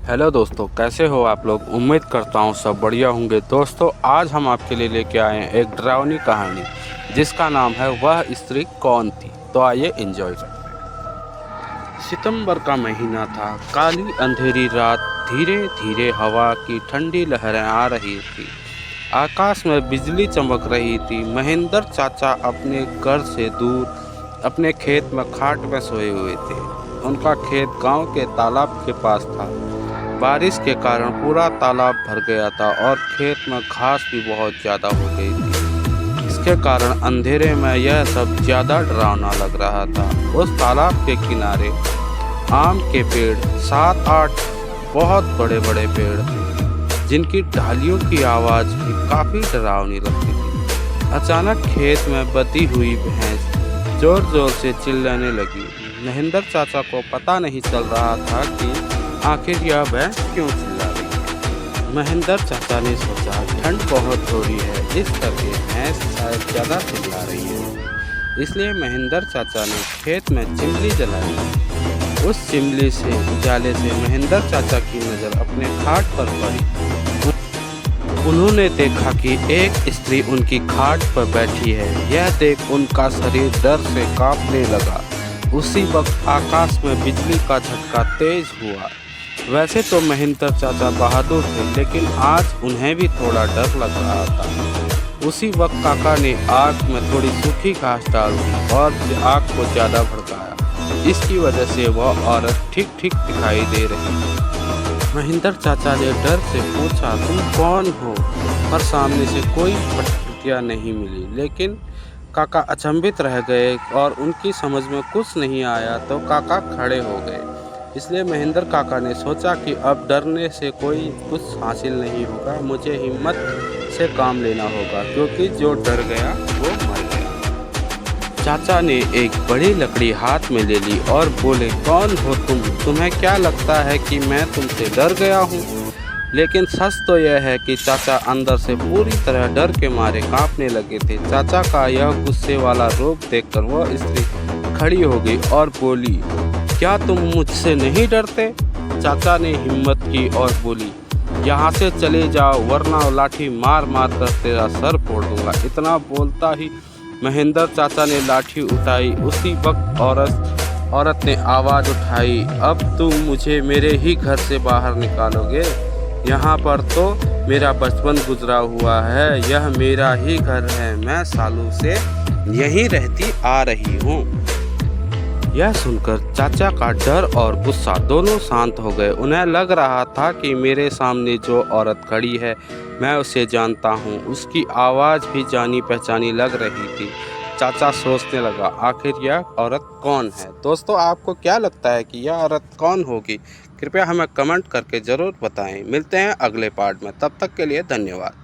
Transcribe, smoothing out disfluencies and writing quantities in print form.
Hello दोस्तों, कैसे हो आप लोग। उम्मीद करता हूँ सब बढ़िया होंगे। दोस्तों, आज हम आपके लिए लेके आए हैं एक डरावनी कहानी जिसका नाम है वह स्त्री कौन थी। तो आइए एंजॉय करते हैं। सितंबर का महीना था। काली अंधेरी रात, धीरे धीरे हवा की ठंडी लहरें आ रही थी। आकाश में बिजली चमक रही थी। महेंद्र चाचा अपने घर से दूर अपने खेत में खाट में सोए हुए थे। उनका खेत गांव के तालाब के पास था। बारिश के कारण पूरा तालाब भर गया था और खेत में घास भी बहुत ज़्यादा हो गई थी। इसके कारण अंधेरे में यह सब ज़्यादा डरावना लग रहा था। उस तालाब के किनारे आम के पेड़ 7-8 बहुत बड़े बड़े पेड़ थे, जिनकी डालियों की आवाज़ भी काफ़ी डरावनी लगती थी। अचानक खेत में बंधी हुई भैंस जोर जोर से चिल्लाने लगी। महेंद्र चाचा को पता नहीं चल रहा था कि आखिर यह भैंस क्यों चिल्ला रही है। महेंद्र चाचा ने सोचा ठंड बहुत हो रही है, इस करके भैंस शायद ज़्यादा चिल्ला रही है। इसलिए महेंद्र चाचा ने खेत में चिमनी जलाई। उस चिमनी से उजाले से महेंद्र चाचा की नज़र अपने खाट पर पड़ी। उन्होंने देखा कि एक स्त्री उनकी खाट पर बैठी है। यह देख उनका शरीर डर से कांपने लगा। उसी वक्त आकाश में बिजली का झटका तेज हुआ। वैसे तो महेंद्र चाचा बहादुर थे, लेकिन आज उन्हें भी थोड़ा डर लग रहा था। उसी वक्त काका ने आग में थोड़ी सूखी घास डाल दी और आग को ज़्यादा भड़काया। इसकी वजह से वह औरत ठीक ठीक दिखाई दे रही थी। महेंद्र चाचा ने डर से पूछा, तुम कौन हो? पर सामने से कोई प्रतिक्रिया नहीं मिली। लेकिन काका अचंभित रह गए और उनकी समझ में कुछ नहीं आया तो काका खड़े हो गए। इसलिए महेंद्र काका ने सोचा कि अब डरने से कोई कुछ हासिल नहीं होगा, मुझे हिम्मत से काम लेना होगा, क्योंकि जो डर गया वो मर गया। चाचा ने एक बड़ी लकड़ी हाथ में ले ली और बोले, कौन हो तुम? तुम्हें क्या लगता है कि मैं तुमसे डर गया हूँ? लेकिन सच तो यह है कि चाचा अंदर से पूरी तरह डर के मारे कांपने लगे थे। चाचा का यह गुस्से वाला रूप देखकर वह स्त्री खड़ी हो गई और बोली, क्या तुम मुझसे नहीं डरते? चाचा ने हिम्मत की और बोली, यहाँ से चले जाओ वरना लाठी मार मार कर तेरा सर फोड़ दूंगा। इतना बोलता ही महेंद्र चाचा ने लाठी उठाई। उसी वक्त औरत ने आवाज़ उठाई, अब तुम मुझे मेरे ही घर से बाहर निकालोगे? यहाँ पर तो मेरा बचपन गुजरा हुआ है, यह मेरा ही घर है, मैं सालों से यहीं रहती आ रही हूँ। यह सुनकर चाचा का डर और गुस्सा दोनों शांत हो गए। उन्हें लग रहा था कि मेरे सामने जो औरत खड़ी है मैं उसे जानता हूँ, उसकी आवाज़ भी जानी पहचानी लग रही थी। चाचा सोचने लगा, आखिर यह औरत कौन है? दोस्तों, आपको क्या लगता है कि यह औरत कौन होगी? कृपया हमें कमेंट करके ज़रूर बताएं। मिलते हैं अगले पार्ट में, तब तक के लिए धन्यवाद।